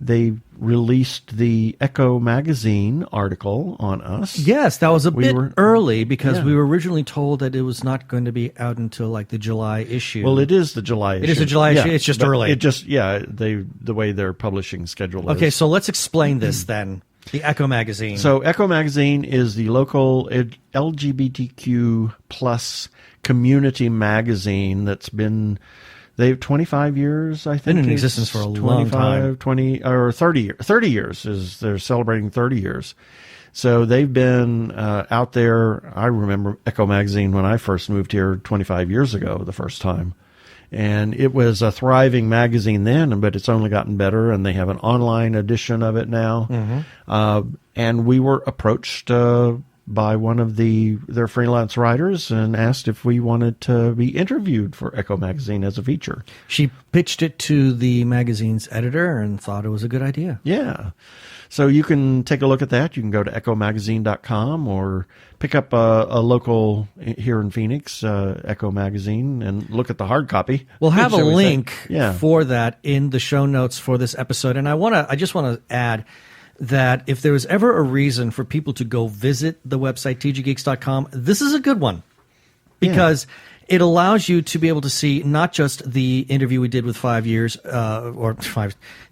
S1: they released the Echo magazine article on us.
S2: Yes, that was a bit early because we were originally told that it was not going to be out until like the July issue.
S1: Well, it is the July issue.
S2: It is the July issue. It's just early.
S1: The way their publishing schedule is.
S2: Okay, so let's explain this then. The Echo magazine.
S1: So Echo magazine is the local LGBTQ plus community magazine that's been, they've 25 years, I think.
S2: Been in existence for a long time.
S1: 20 or 30 years. 30 years they're celebrating 30 years. So they've been out there. I remember Echo magazine when I first moved here 25 years ago, the first time. And it was a thriving magazine then, but it's only gotten better, and they have an online edition of it now. And we were approached by one of their freelance writers and asked if we wanted to be interviewed for Echo magazine as a feature.
S2: She pitched it to the magazine's editor and thought it was a good idea.
S1: Yeah. So you can take a look at that. You can go to echomagazine.com or pick up a local here in Phoenix, Echo Magazine, and look at the hard copy.
S2: We'll have a link for that in the show notes for this episode. And I just want to add that if there was ever a reason for people to go visit the website, tggeeks.com, this is a good one. Because it allows you to be able to see not just the interview we did with the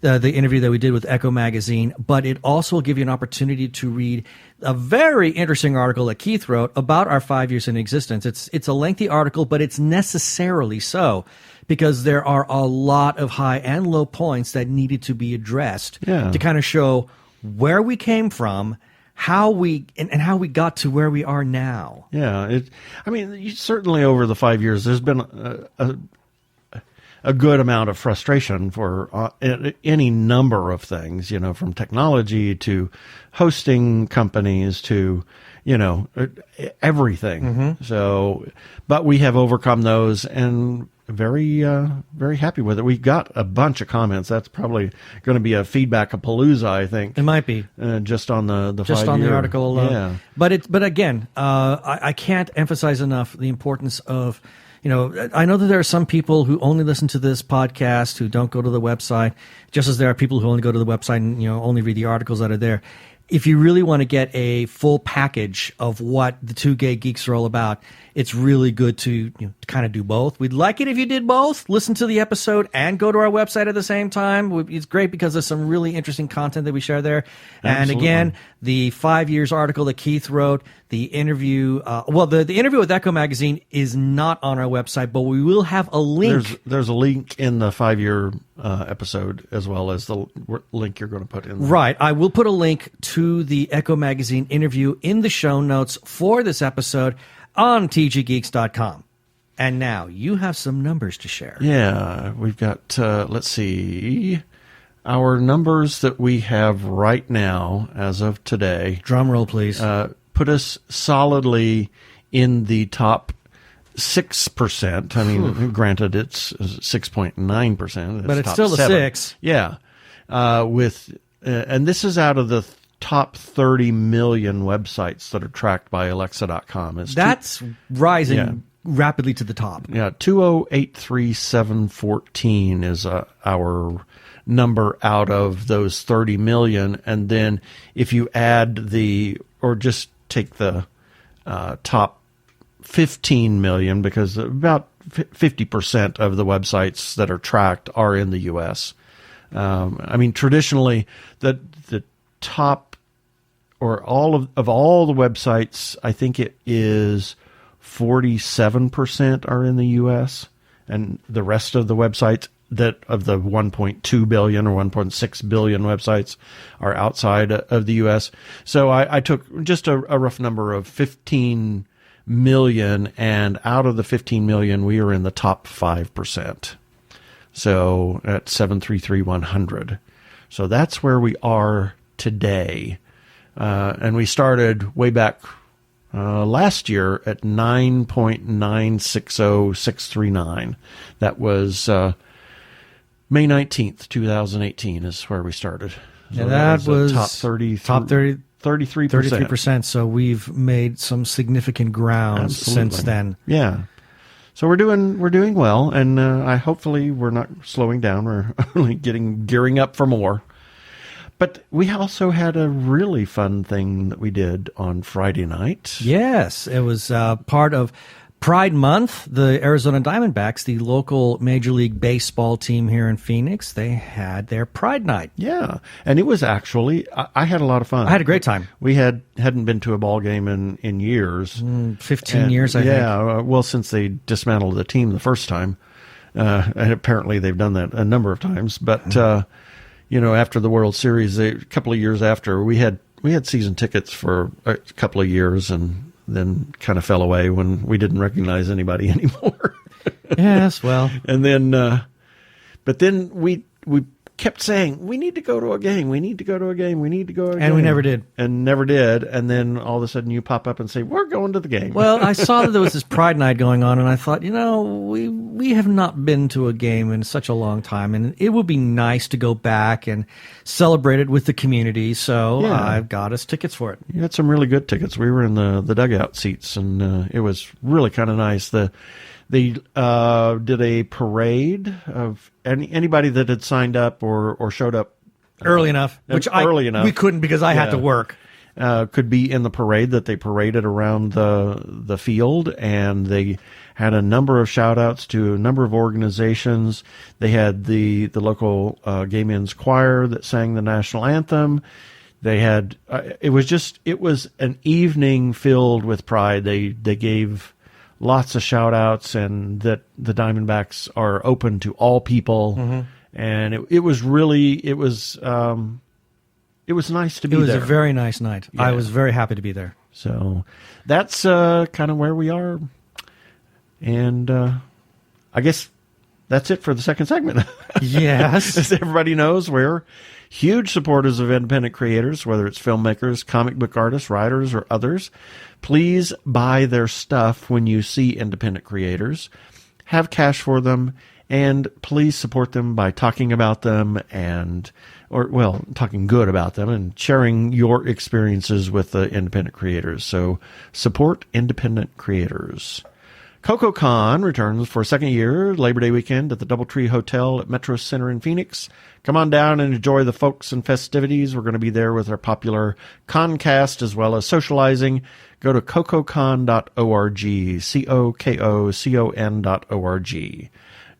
S2: interview that we did with Echo Magazine, but it also will give you an opportunity to read a very interesting article that Keith wrote about our 5 years in existence. It's a lengthy article, but it's necessarily so, because there are a lot of high and low points that needed to be addressed to kind of show where we came from, how we got to where we are now.
S1: Yeah, certainly over the 5 years, there's been a good amount of frustration for any number of things, from technology to hosting companies to, everything. So, but we have overcome those and very happy with it. We got a bunch of comments. That's probably going to be a feedback-a-palooza, I think.
S2: It might be
S1: just on the
S2: just
S1: 5
S2: on
S1: year.
S2: the article alone.
S1: Yeah.
S2: But again, I can't emphasize enough the importance of. I know that there are some people who only listen to this podcast who don't go to the website, just as there are people who only go to the website and only read the articles that are there. If you really want to get a full package of what the Two Gay Geeks are all about, it's really good to kind of do both. We'd like it if you did both. Listen to the episode and go to our website at the same time. It's great because there's some really interesting content that we share there. Absolutely. And again, the 5 years article that Keith wrote, the interview, the interview with Echo Magazine is not on our website, but we will have a link.
S1: There's a link in the 5 year episode, as well as the link you're going to put in.
S2: Right. I will put a link to the Echo Magazine interview in the show notes for this episode on tggeeks.com. And now you have some numbers to share.
S1: Yeah, we've got, let's see, our numbers that we have right now as of today.
S2: Drum roll, please.
S1: Put us solidly in the top 6%. I mean, granted, it's 6.9%.
S2: But it's still a 6.
S1: Yeah. And this is out of the top 30 million websites that are tracked by Alexa.com.
S2: That's rising rapidly to the top.
S1: Yeah, 2083714 is our number out of those 30 million. And then if you add or just take the top 15 million, because about 50% of the websites that are tracked are in the U.S. Traditionally, the top or all of all the websites, I think it is 47% are in the U.S. and the rest of the websites that of the 1.2 billion or 1.6 billion websites are outside of the U.S. So I took just a rough number of 15 million, and out of the 15 million, we are in the top 5%. So at 733-100. So that's where we are today. And we started way back last year at 9.960639. That was May 19th, 2018 is where we started. So
S2: yeah, that was
S1: top 30.
S2: Top 30.
S1: 33%.
S2: 33%. So we've made some significant ground since then.
S1: Yeah. So we're doing well, and hopefully we're not slowing down. We're only gearing up for more. But we also had a really fun thing that we did on Friday night.
S2: Yes, it was part of Pride Month. The Arizona Diamondbacks, the local Major League Baseball team here in Phoenix, they had their Pride Night.
S1: Yeah, and it was actually, I had a lot of fun.
S2: I had a great time.
S1: We hadn't been to a ball game in years.
S2: 15 years, I think.
S1: Yeah, well, since they dismantled the team the first time. And apparently they've done that a number of times. But, after the World Series, a couple of years after, we had season tickets for a couple of years, and then kind of fell away when we didn't recognize anybody anymore.
S2: Yes, well.
S1: And then, but then we kept saying, we need to go to a game. We need to go to a game. We need to go to a game.
S2: And we never did.
S1: And never did. And then all of a sudden you pop up and say, we're going to the game.
S2: Well, I saw that there was this Pride Night going on, and I thought, we have not been to a game in such a long time, and it would be nice to go back and celebrate it with the community. So I've got us tickets for it.
S1: You had some really good tickets. We were in the dugout seats, and it was really kind of nice. They did a parade of anybody that had signed up or showed up
S2: early enough, we couldn't because I had to work.
S1: Could be in the parade that they paraded around the field, and they had a number of shout outs to a number of organizations. They had the local gay men's choir that sang the national anthem. They had it was an evening filled with pride. They gave lots of shout outs, and that the Diamondbacks are open to all people. Mm-hmm. And it was nice to be there. It was
S2: a very nice night. Yeah. I was very happy to be there.
S1: So that's kind of where we are. And I guess that's it for the second segment.
S2: Yes.
S1: As everybody knows, we're huge supporters of independent creators, whether it's filmmakers, comic book artists, writers, or others. Please buy their stuff when you see independent creators. Have cash for them, and please support them by talking about them talking good about them and sharing your experiences with the independent creators. So support independent creators. CocoCon returns for a second year, Labor Day weekend at the Doubletree Hotel at Metro Center in Phoenix. Come on down and enjoy the folks and festivities. We're going to be there with our popular Concast as well as socializing. Go to cococon.org, COKOCON.org.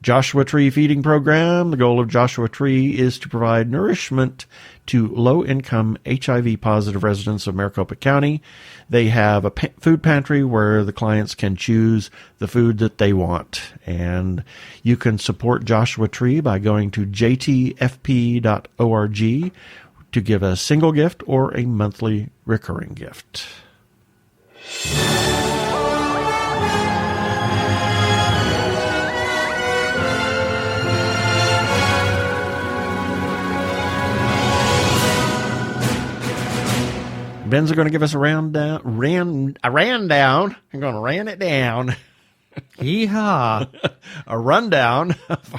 S1: Joshua Tree Feeding Program. The goal of Joshua Tree is to provide nourishment to low-income HIV-positive residents of Maricopa County. They have a food pantry where the clients can choose the food that they want. And you can support Joshua Tree by going to jtfp.org to give a single gift or a monthly recurring gift. Ben's are going to give us a rundown. I'm going to ran it down.
S2: Yeehaw.
S1: A rundown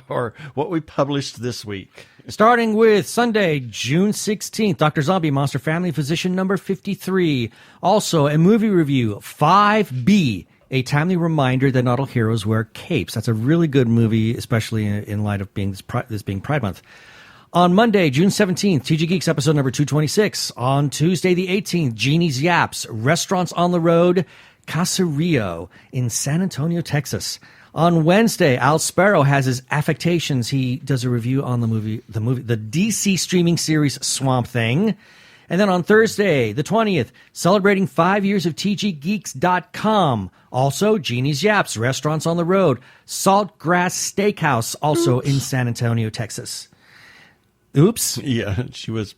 S1: for what we published this week.
S2: Starting with Sunday, June 16th, Dr. Zombie, Monster Family Physician number 53. Also, a movie review, 5B, a timely reminder that not all heroes wear capes. That's a really good movie, especially in light of this being Pride Month. On Monday, June 17th, TG Geeks episode number 226. On Tuesday, the 18th, Genie's Yaps, Restaurants on the Road, Caserio in San Antonio, Texas. On Wednesday, Al Sparrow has his affectations. He does a review on the DC streaming series Swamp Thing. And then on Thursday, the 20th, celebrating 5 years of tggeeks.com. Also, Jeannie's Yaps, Restaurants on the Road. Saltgrass Steakhouse, also in San Antonio, Texas. Oops.
S1: Yeah, she was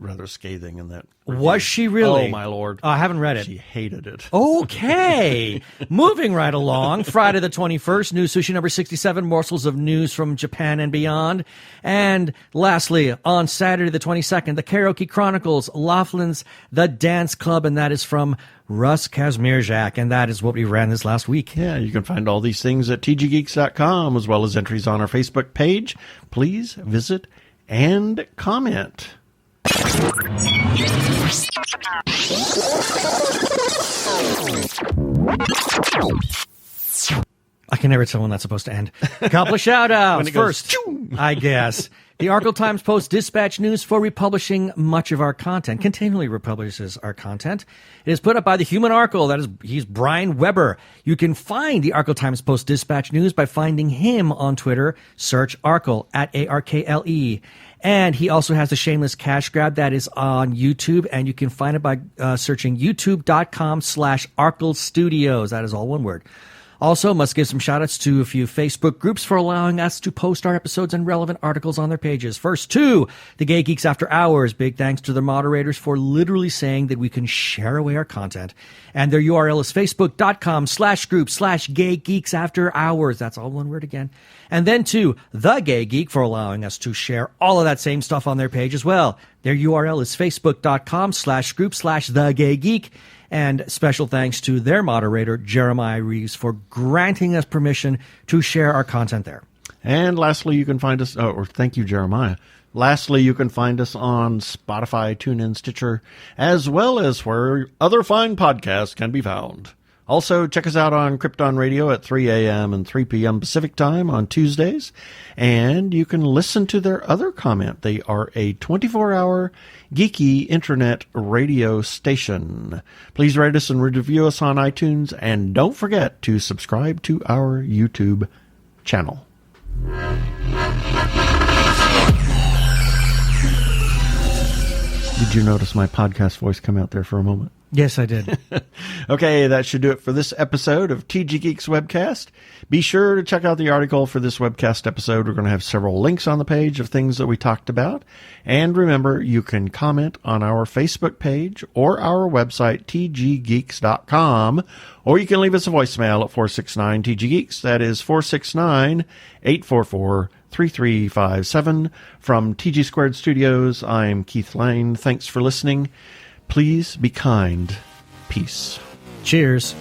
S1: rather scathing in that review.
S2: Was she really?
S1: Oh, my Lord.
S2: I haven't read it.
S1: She hated it.
S2: Okay. Moving right along. Friday the 21st, News Sushi number 67, morsels of news from Japan and beyond. And lastly, on Saturday the 22nd, the Karaoke Chronicles, Laughlin's The Dance Club, and that is from Russ Kazmierczak, and that is what we ran this last week.
S1: Yeah, you can find all these things at tggeeks.com, as well as entries on our Facebook page. Please visit and comment.
S2: I can never tell when that's supposed to end. A couple of shout-outs. First, I guess. The Arkle Times Post Dispatch News for republishing much of our content, continually republishes our content. It is put up by the Human Arkle. He's Brian Weber. You can find the Arkle Times Post Dispatch News by finding him on Twitter. Search Arkle at ARKLE. And he also has the Shameless Cash Grab that is on YouTube, and you can find it by searching youtube.com/Arkle Studios. That is all one word. Also, must give some shout-outs to a few Facebook groups for allowing us to post our episodes and relevant articles on their pages. First, to the Gay Geeks After Hours. Big thanks to their moderators for literally saying that we can share away our content. And their URL is facebook.com/group/Gay Geeks After Hours. That's all one word again. And then to The Gay Geek for allowing us to share all of that same stuff on their page as well. Their URL is facebook.com/group/The Gay Geek. And special thanks to their moderator, Jeremiah Reeves, for granting us permission to share our content there.
S1: And lastly, you can find us, thank you, Jeremiah. Lastly, you can find us on Spotify, TuneIn, Stitcher, as well as where other fine podcasts can be found. Also, check us out on Krypton Radio at 3 a.m. and 3 p.m. Pacific Time on Tuesdays. And you can listen to their other comment. They are a 24-hour geeky internet radio station. Please rate us and review us on iTunes. And don't forget to subscribe to our YouTube channel. Did you notice my podcast voice come out there for a moment?
S2: Yes, I did.
S1: Okay, that should do it for this episode of TG Geeks Webcast. Be sure to check out the article for this webcast episode. We're going to have several links on the page of things that we talked about. And remember, you can comment on our Facebook page or our website, tggeeks.com, or you can leave us a voicemail at 469-TG-GEEKS. That is 469-844-3357. From TG Squared Studios, I'm Keith Lane. Thanks for listening. Please be kind. Peace.
S2: Cheers.